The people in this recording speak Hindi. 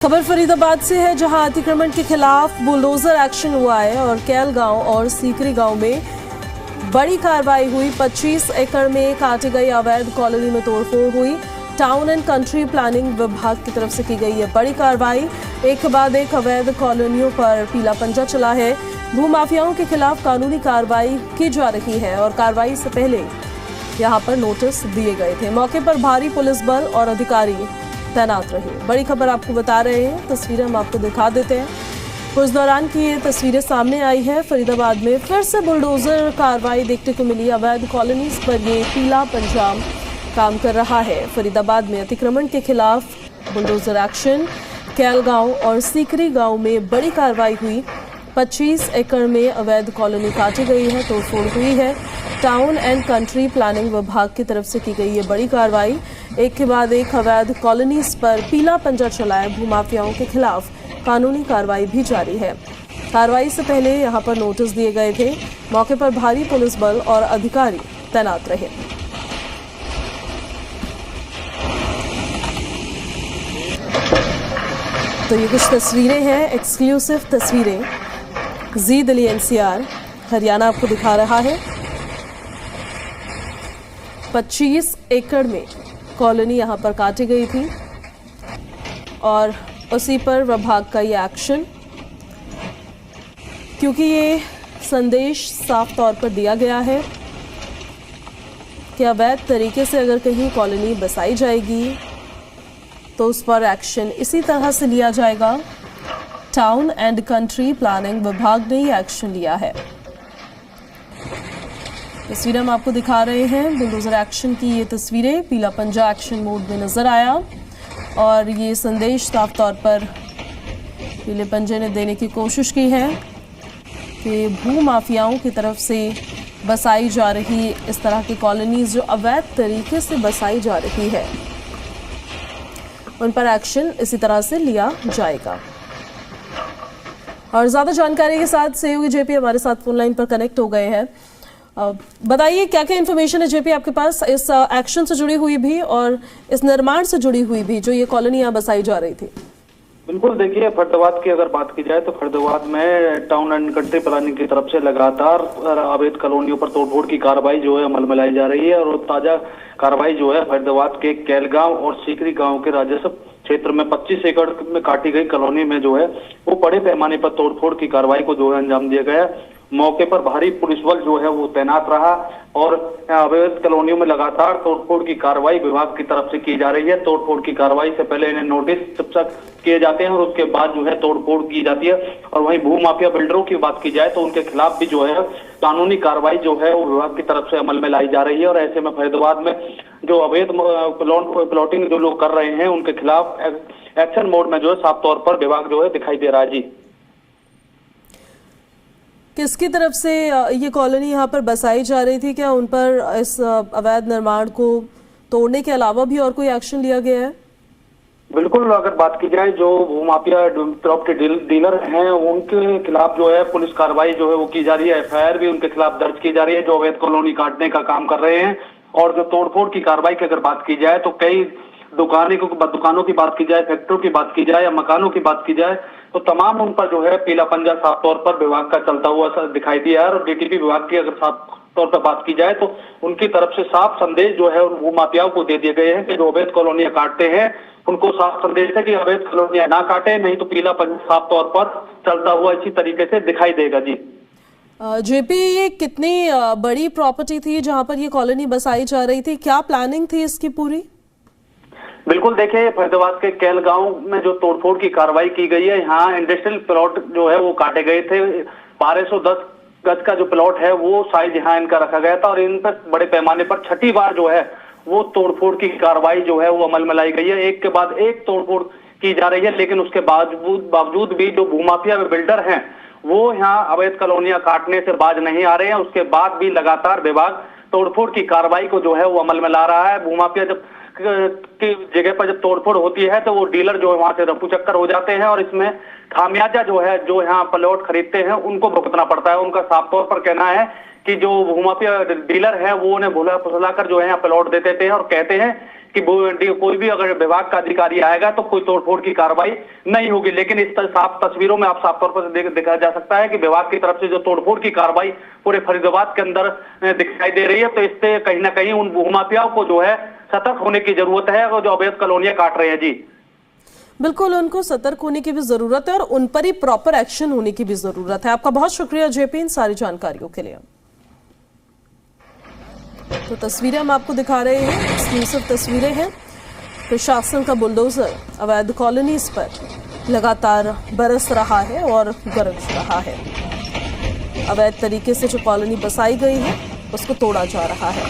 खबर फरीदाबाद से है, जहां अतिक्रमण के खिलाफ बुलडोजर एक्शन हुआ है और कैल गांव और सीकरी गांव में बड़ी कार्रवाई हुई। 25 एकड़ में काटी गई अवैध कॉलोनी में तोड़फोड़ हुई। टाउन एंड कंट्री प्लानिंग विभाग की तरफ से की गई है बड़ी कार्रवाई। एक के बाद एक अवैध कॉलोनियों पर पीला पंजा चला है। भूमाफियाओं के खिलाफ कानूनी कार्रवाई की जा रही है और कार्रवाई से पहले यहां पर नोटिस दिए गए थे। मौके पर भारी पुलिस बल और अधिकारी तैनात रहे। बड़ी खबर आपको बता रहे हैं, तस्वीरें हम आपको दिखा देते हैं। उस दौरान की ये तस्वीरें सामने आई है। फरीदाबाद में फिर से बुलडोजर कार्रवाई देखने को मिली। अवैध कॉलोनीज पर ये पीला पंजाब काम कर रहा है। फरीदाबाद में अतिक्रमण के खिलाफ बुलडोजर एक्शन। कैल गांव और सीकरी गांव में बड़ी कार्रवाई हुई। 25 एकड़ में अवैध कॉलोनी काटी गई है, तोड़फोड़ हुई है। टाउन एंड कंट्री प्लानिंग विभाग की तरफ से की गई है बड़ी कार्रवाई। एक के बाद एक अवैध कॉलोनीज पर पीला पंजा चला है। भूमाफियाओं के खिलाफ कानूनी कार्रवाई भी जारी है। कार्रवाई से पहले यहां पर नोटिस दिए गए थे। मौके पर भारी पुलिस बल और अधिकारी तैनात रहे। तो ये कुछ तस्वीरें हैं, एक्सक्लूसिव तस्वीरें जी दिल्ली एनसीआर हरियाणा आपको दिखा रहा है। 25 एकड़ में कॉलोनी यहां पर काटी गई थी और उसी पर विभाग का ये एक्शन, क्योंकि ये संदेश साफ तौर पर दिया गया है कि अवैध तरीके से अगर कहीं कॉलोनी बसाई जाएगी तो उस पर एक्शन इसी तरह से लिया जाएगा। टाउन एंड कंट्री प्लानिंग विभाग ने ये एक्शन लिया है। तस्वीरें हम आपको दिखा रहे हैं, बुलडोजर एक्शन की ये तस्वीरें। पीला पंजा एक्शन मोड में नजर आया और ये संदेश साफ तौर पर पीले पंजे ने देने की कोशिश की है कि भूमाफियाओं की तरफ से बसाई जा रही इस तरह की कॉलोनीज जो अवैध तरीके से बसाई जा रही है, उन पर एक्शन इसी तरह से लिया जाएगा। और ज्यादा जानकारी के साथ सहयोगी जेपी हमारे साथ फोन लाइन पर कनेक्ट हो गए हैं। बताइए क्या क्या इन्फॉर्मेशन है जेपी आपके पास इस एक्शन से जुड़ी हुई भी और इस निर्माण से जुड़ी हुई भी, जो ये कॉलोनी यहाँ बसाई जा रही थी। बिल्कुल, देखिए फरीदाबाद की अगर बात की जाए तो फरीदाबाद में टाउन एंड कंट्री प्लानिंग की तरफ से लगातार अवैध कॉलोनियों पर तोड़फोड़ की कार्रवाई जो है अमल में लाई जा रही है। और ताजा कार्रवाई जो है फरीदाबाद के कैल गांव और सीकरी गांव के राजस्व क्षेत्र में 25 एकड़ में काटी गई कॉलोनी में जो है वो बड़े पैमाने पर तोड़फोड़ की कार्रवाई को जो है अंजाम दिया गया। मौके पर भारी पुलिस बल जो है वो तैनात रहा और अवैध कॉलोनियों में लगातार तोड़फोड़ की कार्रवाई विभाग की तरफ से की जा रही है। तोड़फोड़ की कार्रवाई से पहले इन्हें नोटिस तक किए जाते हैं और उसके बाद जो है तोड़फोड़ की जाती है। और वहीं भूमाफिया बिल्डरों की बात की जाए तो उनके खिलाफ भी जो है कानूनी कार्रवाई जो है वो विभाग की तरफ से अमल में लाई जा रही है। और ऐसे में फरीदाबाद में जो अवैध प्लॉटिंग जो लोग कर रहे हैं उनके खिलाफ एक्शन मोड में जो है साफ तौर पर विभाग जो है दिखाई दे रहा है। जी, किसकी तरफ से ये कॉलोनी यहाँ पर बसाई जा रही थी? क्या उन पर इस अवैध निर्माण को तोड़ने के अलावा भी और कोई एक्शन लिया गया है? बिल्कुल, अगर बात की जाए जो भूमाफिया प्रॉपर्टी डीलर हैं उनके खिलाफ जो है पुलिस कार्रवाई जो है वो की जा रही है। एफआईआर भी उनके खिलाफ दर्ज की जा रही है जो अवैध कॉलोनी काटने का काम कर रहे हैं। और जो तोड़फोड़ की कार्रवाई की अगर बात की जाए तो कई दुकानों की बात की जाए, फैक्ट्रियों की बात की जाए या मकानों की बात की जाए तो तमाम उन पर जो है पीला पंजा साफ तौर पर विभाग का चलता हुआ दिखाई दिया है। और डीटीपी विभाग की अगर साफ तौर पर बात की जाए तो उनकी तरफ से साफ संदेश जो है उन भूमाफियाओं को दे दिए गए हैं कि जो अवैध कॉलोनियां काटते हैं उनको साफ संदेश है कि अवैध कॉलोनियां ना काटे, नहीं तो पीला पंजा साफ तौर पर चलता हुआ इसी तरीके से दिखाई देगा। जी जेपी, ये कितनी बड़ी प्रॉपर्टी थी जहां पर ये कॉलोनी बसाई जा रही थी? क्या प्लानिंग थी इसकी पूरी? बिल्कुल, देखिए फरीदाबाद के कैल गांव में जो तोड़फोड़ की कार्रवाई की गई है, यहाँ इंडस्ट्रियल प्लॉट जो है वो काटे गए थे। 1210 गज का जो प्लॉट है वो साइज यहाँ इनका रखा गया था और इन पर बड़े पैमाने पर छठी बार जो है वो तोड़फोड़ की कार्रवाई जो है वो अमल में लाई गई है। एक के बाद एक तोड़फोड़ की जा रही है, लेकिन उसके बावजूद भी जो भूमाफिया बिल्डर हैं वो यहाँ अवैध कॉलोनियां काटने से बाज नहीं आ रहे हैं। उसके बाद भी लगातार विभाग तोड़फोड़ की कार्रवाई को जो है वो अमल में ला रहा है। भूमाफिया जब की जगह पर जब तोड़फोड़ होती है तो वो डीलर जो है वहां से रफू चक्कर हो जाते हैं और इसमें खामियाजा जो है, जो यहाँ प्लॉट खरीदते हैं उनको भुगतना पड़ता है। उनका साफ तौर पर कहना है कि जो भूमाफिया डीलर है वो उन्हें भुला फुसला कर जो है यहाँ प्लॉट दे देते हैं और कहते हैं कि कोई भी अगर विभाग का अधिकारी आएगा तो कोई तोड़फोड़ की कार्रवाई नहीं होगी। लेकिन इस साफ तस्वीरों में आप साफ तौर पर देखा जा सकता है कि विभाग की तरफ से जो तोड़फोड़ की कार्रवाई पूरे फरीदाबाद के अंदर दिखाई दे रही है। तो इससे कहीं ना कहीं उन भूमाफियाओं को जो है सतर्क होने की जरूरत है, और जो अवैध कॉलोनियां काट रहे हैं। जी बिल्कुल, उनको सतर्क होने की भी जरूरत है और उन पर ही प्रॉपर एक्शन होने की भी जरूरत है। आपका बहुत शुक्रिया जेपी इन सारी जानकारियों के लिए। तो तस्वीरें हम आपको दिखा रहे हैं, एक्सक्लूसिव तस्वीरें हैं। प्रशासन का बुलडोजर अवैध कॉलोनीज पर लगातार बरस रहा है और गरज रहा है। अवैध तरीके से जो कॉलोनी बसाई गई है उसको तोड़ा जा रहा है।